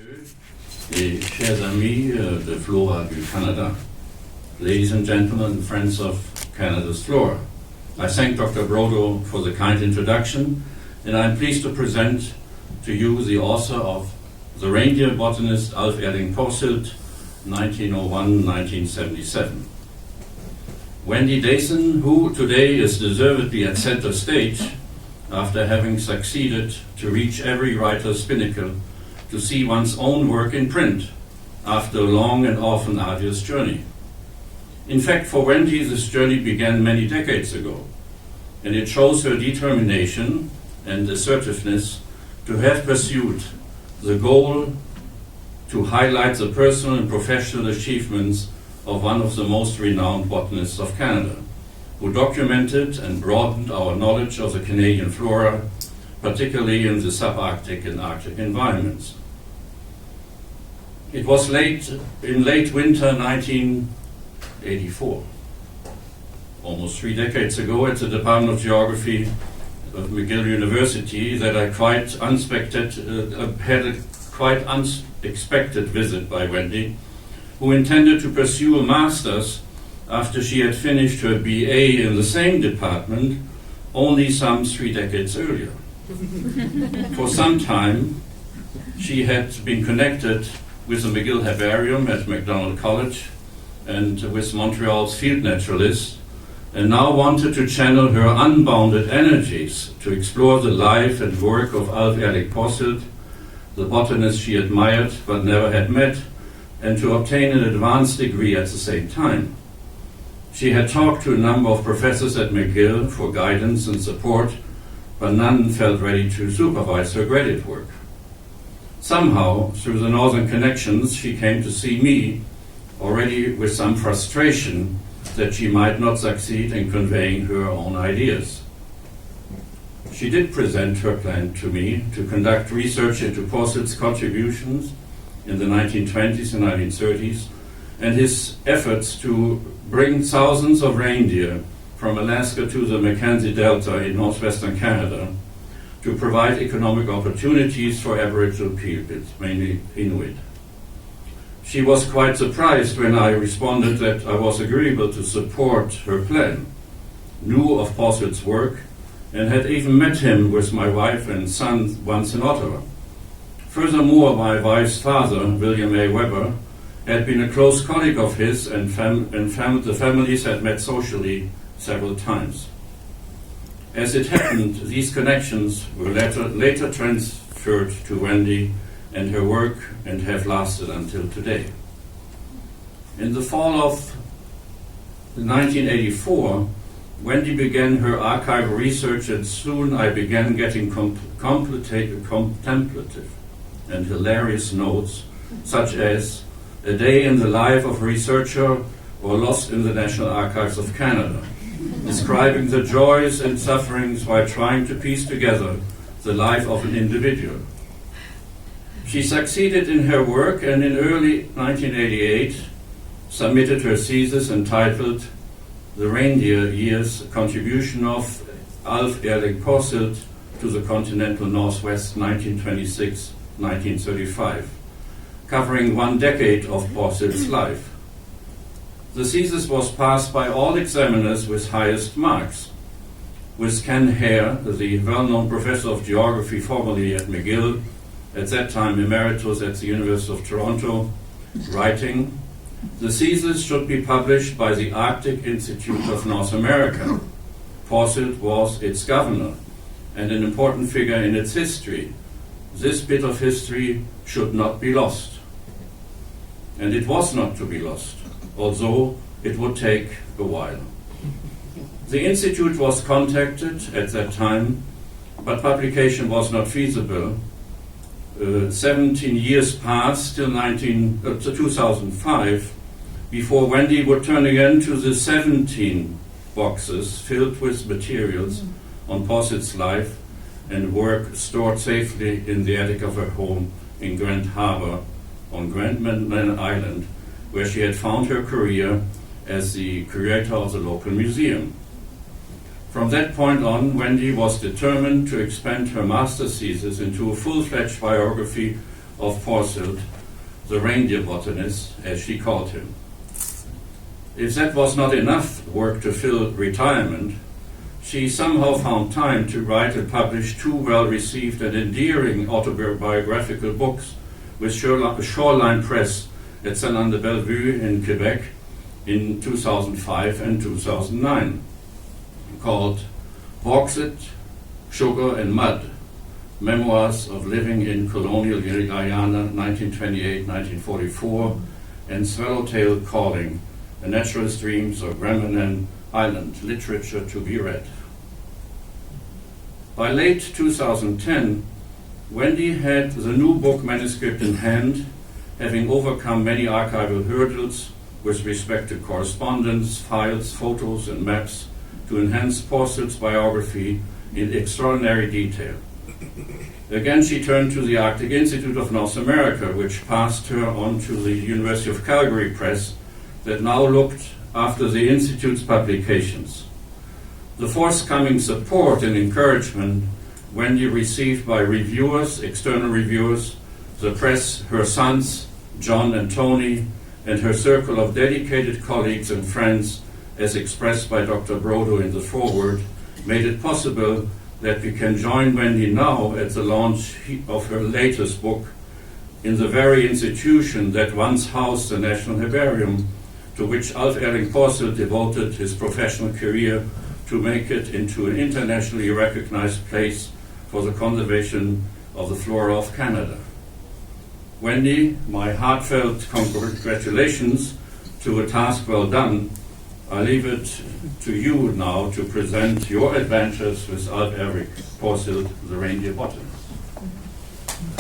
monsieur et chers amis de Flora du Canada, ladies and gentlemen and friends of Canada's flora. I thank Dr. Brodo for the kind introduction, and I'm pleased to present to you the author of The Reindeer Botanist Alf Erling Porsild, 1901-1977. Wendy Dathan, who today is deservedly at center stage after having succeeded to reach every writer's pinnacle, to see one's own work in print after a long and often arduous journey. In fact, for Wendy, this journey began many decades ago, and it shows her determination and assertiveness to have pursued the goal to highlight the personal and professional achievements of one of the most renowned botanists of Canada, who documented and broadened our knowledge of the Canadian flora, particularly in the subarctic and Arctic environments. It was in late winter 1984, almost 3 decades ago, at the Department of Geography of McGill University, that I had a quite unexpected visit by Wendy, who intended to pursue a master's after she had finished her BA in the same department only some 3 decades earlier. For some time, she had been connected with the McGill Herbarium at Macdonald College and with Montreal's field naturalist, and now wanted to channel her unbounded energies to explore the life and work of Alf Erling Porsild, the botanist she admired but never had met, and to obtain an advanced degree at the same time. She had talked to a number of professors at McGill for guidance and support, but none felt ready to supervise her graduate work. Somehow, through the northern connections, she came to see me, already with some frustration that she might not succeed in conveying her own ideas. She did present her plan to me to conduct research into Porsild's contributions in the 1920s and 1930s, and his efforts to bring thousands of reindeer from Alaska to the Mackenzie Delta in northwestern Canada to provide economic opportunities for Aboriginal peoples, mainly Inuit. She was quite surprised when I responded that I was agreeable to support her plan, knew of Porsild's work, and had even met him with my wife and son once in Ottawa. Furthermore, my wife's father, William A. Weber, had been a close colleague of his, and the families had met socially several times. As it happened, these connections were later transferred to Wendy and her work, and have lasted until today. In the fall of 1984, Wendy began her archival research, and soon I began getting contemplative and hilarious notes, such as "A Day in the Life of a Researcher" or "Lost in the National Archives of Canada," describing the joys and sufferings while trying to piece together the life of an individual. She succeeded in her work, and in early 1988 submitted her thesis entitled "The Reindeer Years: Contribution of Alf Erling Porsild to the Continental Northwest 1926-1935, covering 1 decade of Porsild's life." The thesis was passed by all examiners with highest marks, with Ken Hare, the well-known professor of geography formerly at McGill, at that time emeritus at the University of Toronto, writing, "The thesis should be published by the Arctic Institute of North America. Porsild was its governor and an important figure in its history. This bit of history should not be lost." And it was not to be lost, although it would take a while. The Institute was contacted at that time, but publication was not feasible. 17 years passed till 2005 before Wendy would turn again to the 17 boxes filled with materials on Porsild's life and work stored safely in the attic of her home in Grand Harbor on Grand Manan Island, where she had found her career as the curator of the local museum. From that point on, Wendy was determined to expand her master's thesis into a full-fledged biography of Porsild, the Reindeer Botanist, as she called him. If that was not enough work to fill retirement, she somehow found time to write and publish two well-received and endearing autobiographical books with Shoreline Press at Saint-Anne-de-Bellevue in Quebec in 2005 and 2009, called Bauxite, Sugar and Mud, Memoirs of Living in Colonial Guyana, 1928-1944, and Swallowtail Calling, The Natural Streams of Gremlin Island, Literature to be Read. By late 2010, Wendy had the new book manuscript in hand, having overcome many archival hurdles with respect to correspondence, files, photos, and maps to enhance Porsild's biography in extraordinary detail. Again, she turned to the Arctic Institute of North America, which passed her on to the University of Calgary Press that now looked after the Institute's publications. The forthcoming support and encouragement Wendy received by reviewers, external reviewers, the press, her sons, John and Tony, and her circle of dedicated colleagues and friends, as expressed by Dr. Brodo in the foreword, made it possible that we can join Wendy now at the launch of her latest book in the very institution that once housed the National Herbarium, to which Alf Erling Porsild devoted his professional career to make it into an internationally recognized place for the conservation of the flora of Canada. Wendy, my heartfelt congratulations to a task well done. I leave it to you now to present your adventures with Alf Erik Porsild, the Reindeer Botanist.